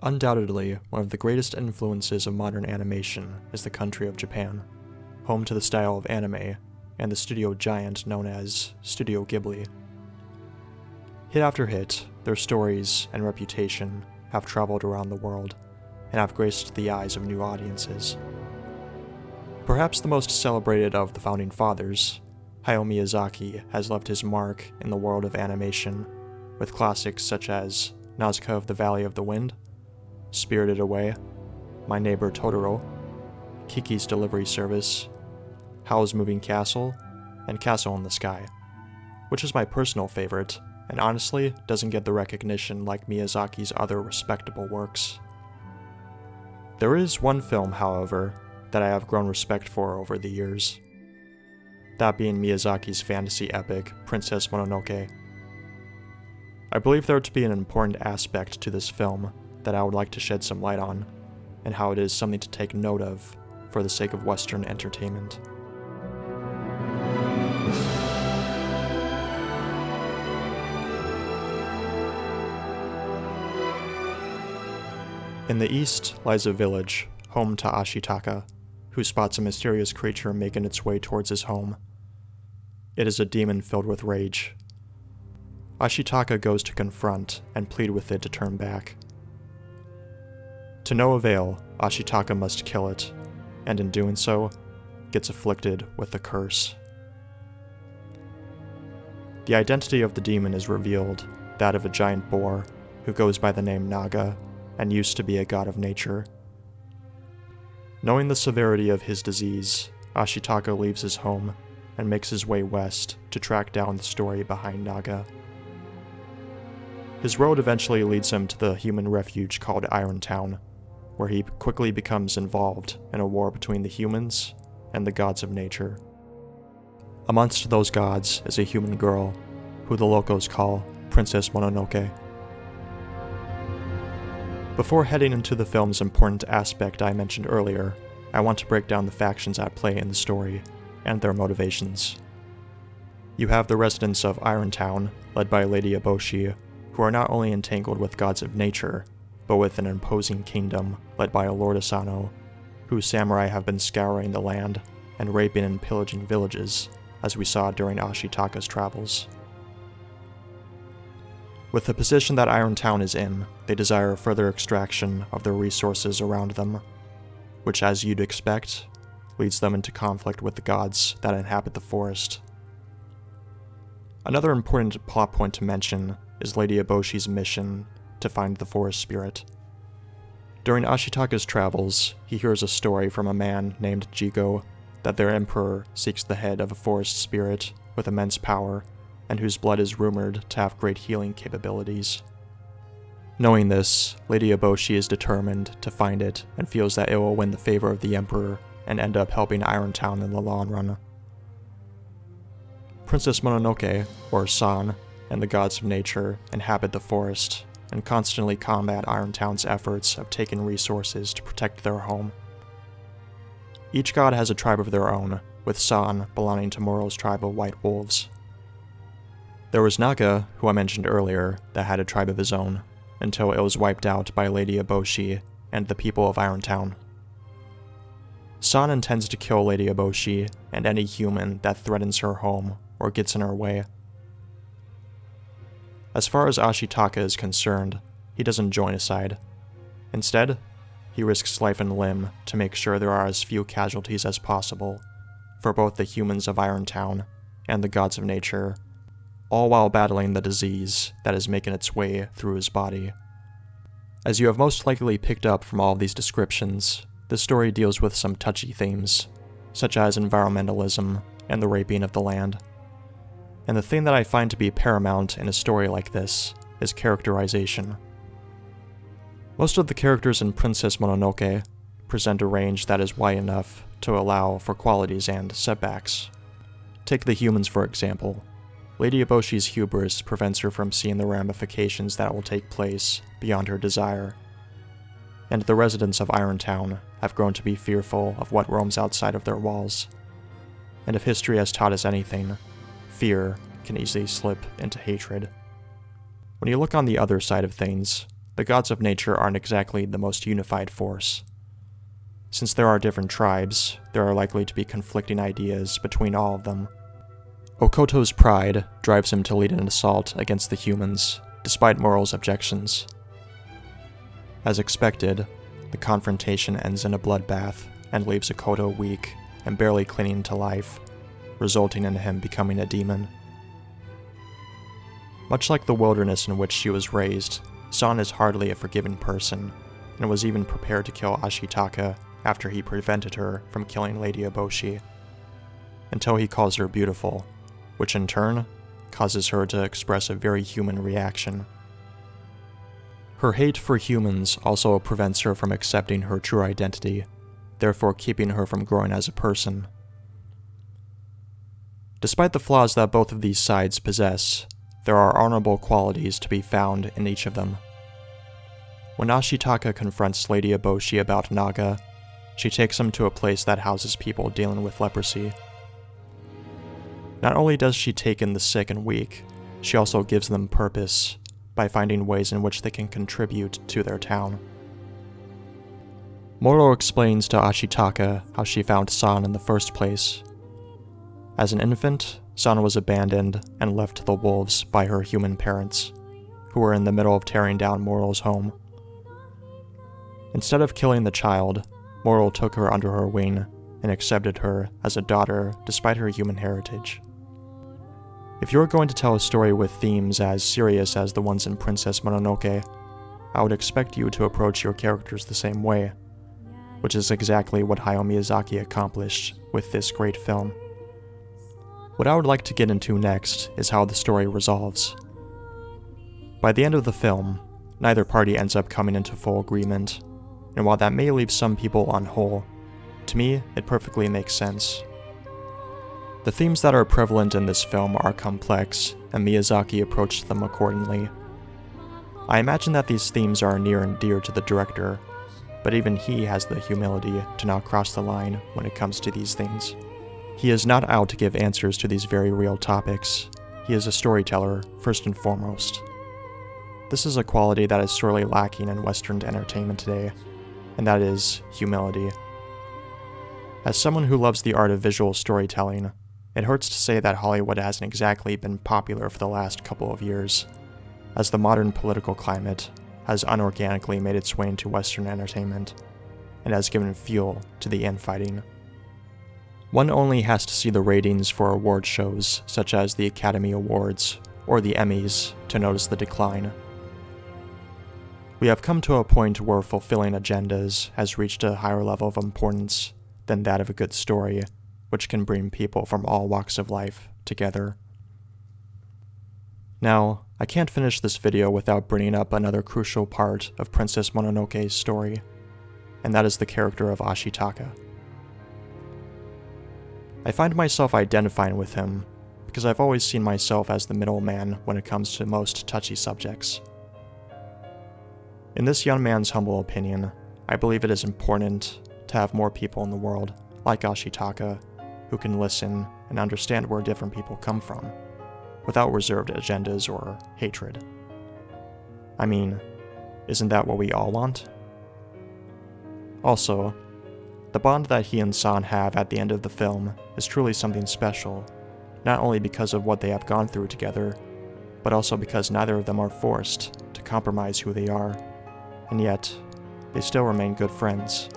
Undoubtedly, one of the greatest influences of modern animation is the country of Japan, home to the style of anime and the studio giant known as Studio Ghibli. Hit after hit, their stories and reputation have traveled around the world and have graced the eyes of new audiences. Perhaps the most celebrated of the founding fathers, Hayao Miyazaki has left his mark in the world of animation with classics such as Nausicaa of the Valley of the Wind, Spirited Away, My Neighbor Totoro, Kiki's Delivery Service, Howl's Moving Castle, and Castle in the Sky, which is my personal favorite and honestly doesn't get the recognition like Miyazaki's other respectable works. There is one film, however, that I have grown respect for over the years, that being Miyazaki's fantasy epic, Princess Mononoke. I believe there to be an important aspect to this film that I would like to shed some light on, and how it is something to take note of for the sake of Western entertainment. In the east lies a village, home to Ashitaka, who spots a mysterious creature making its way towards his home. It is a demon filled with rage. Ashitaka goes to confront and plead with it to turn back. To no avail, Ashitaka must kill it, and in doing so, gets afflicted with the curse. The identity of the demon is revealed, that of a giant boar who goes by the name Naga and used to be a god of nature. Knowing the severity of his disease, Ashitaka leaves his home and makes his way west to track down the story behind Naga. His road eventually leads him to the human refuge called Iron Town, where he quickly becomes involved in a war between the humans and the gods of nature. Amongst those gods is a human girl, who the locals call Princess Mononoke. Before heading into the film's important aspect I mentioned earlier, I want to break down the factions at play in the story, and their motivations. You have the residents of Iron Town, led by Lady Eboshi, who are not only entangled with gods of nature, but with an imposing kingdom led by a Lord Asano, whose samurai have been scouring the land and raping and pillaging villages, as we saw during Ashitaka's travels. With the position that Iron Town is in, they desire further extraction of the resources around them, which, as you'd expect, leads them into conflict with the gods that inhabit the forest. Another important plot point to mention is Lady Eboshi's mission to find the forest spirit. During Ashitaka's travels, he hears a story from a man named Jigo that their emperor seeks the head of a forest spirit with immense power and whose blood is rumored to have great healing capabilities. Knowing this, Lady Eboshi is determined to find it and feels that it will win the favor of the emperor and end up helping Iron Town in the long run. Princess Mononoke, or San, and the gods of nature inhabit the forest and constantly combat Iron Town's efforts of taking resources to protect their home. Each god has a tribe of their own, with San belonging to Moro's tribe of White Wolves. There was Naga, who I mentioned earlier, that had a tribe of his own, until it was wiped out by Lady Eboshi and the people of Iron Town. San intends to kill Lady Eboshi and any human that threatens her home or gets in her way. As far as Ashitaka is concerned, he doesn't join a side. Instead, he risks life and limb to make sure there are as few casualties as possible for both the humans of Iron Town and the gods of nature, all while battling the disease that is making its way through his body. As you have most likely picked up from all of these descriptions, the story deals with some touchy themes, such as environmentalism and the raping of the land. And the thing that I find to be paramount in a story like this is characterization. Most of the characters in Princess Mononoke present a range that is wide enough to allow for qualities and setbacks. Take the humans for example. Lady Eboshi's hubris prevents her from seeing the ramifications that will take place beyond her desire. And the residents of Iron Town have grown to be fearful of what roams outside of their walls. And if history has taught us anything, fear can easily slip into hatred. When you look on the other side of things, the gods of nature aren't exactly the most unified force. Since there are different tribes, there are likely to be conflicting ideas between all of them. Okoto's pride drives him to lead an assault against the humans, despite Moro's objections. As expected, the confrontation ends in a bloodbath and leaves Okoto weak and barely clinging to life, resulting in him becoming a demon. Much like the wilderness in which she was raised, San is hardly a forgiving person, and was even prepared to kill Ashitaka after he prevented her from killing Lady Eboshi, until he calls her beautiful, which in turn causes her to express a very human reaction. Her hate for humans also prevents her from accepting her true identity, therefore keeping her from growing as a person. Despite the flaws that both of these sides possess, there are honorable qualities to be found in each of them. When Ashitaka confronts Lady Eboshi about Naga, she takes him to a place that houses people dealing with leprosy. Not only does she take in the sick and weak, she also gives them purpose by finding ways in which they can contribute to their town. Moro explains to Ashitaka how she found San in the first place. As an infant, San was abandoned and left to the wolves by her human parents, who were in the middle of tearing down Moro's home. Instead of killing the child, Moro took her under her wing and accepted her as a daughter despite her human heritage. If you're going to tell a story with themes as serious as the ones in Princess Mononoke, I would expect you to approach your characters the same way, which is exactly what Hayao Miyazaki accomplished with this great film. What I would like to get into next is how the story resolves. By the end of the film, neither party ends up coming into full agreement, and while that may leave some people on whole, to me, it perfectly makes sense. The themes that are prevalent in this film are complex, and Miyazaki approached them accordingly. I imagine that these themes are near and dear to the director, but even he has the humility to not cross the line when it comes to these things. He is not out to give answers to these very real topics. He is a storyteller, first and foremost. This is a quality that is sorely lacking in Western entertainment today, and that is humility. As someone who loves the art of visual storytelling, it hurts to say that Hollywood hasn't exactly been popular for the last couple of years, as the modern political climate has unorganically made its way into Western entertainment, and has given fuel to the infighting. One only has to see the ratings for award shows such as the Academy Awards or the Emmys to notice the decline. We have come to a point where fulfilling agendas has reached a higher level of importance than that of a good story, which can bring people from all walks of life together. Now, I can't finish this video without bringing up another crucial part of Princess Mononoke's story, and that is the character of Ashitaka. I find myself identifying with him because I've always seen myself as the middleman when it comes to most touchy subjects. In this young man's humble opinion, I believe it is important to have more people in the world, like Ashitaka, who can listen and understand where different people come from, without reserved agendas or hatred. I mean, isn't that what we all want? Also, the bond that he and San have at the end of the film is truly something special, not only because of what they have gone through together, but also because neither of them are forced to compromise who they are, and yet, they still remain good friends.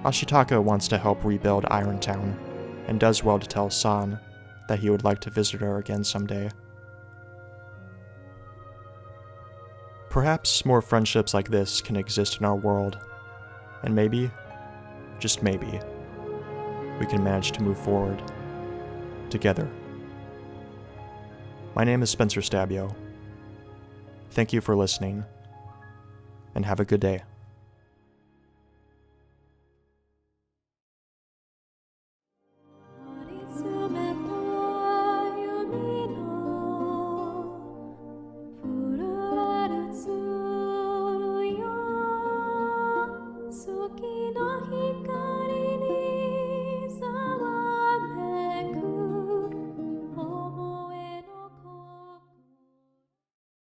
Ashitaka wants to help rebuild Irontown, and does well to tell San that he would like to visit her again someday. Perhaps more friendships like this can exist in our world, and maybe, just maybe, we can manage to move forward together. My name is Spencer Stabio. Thank you for listening, and have a good day.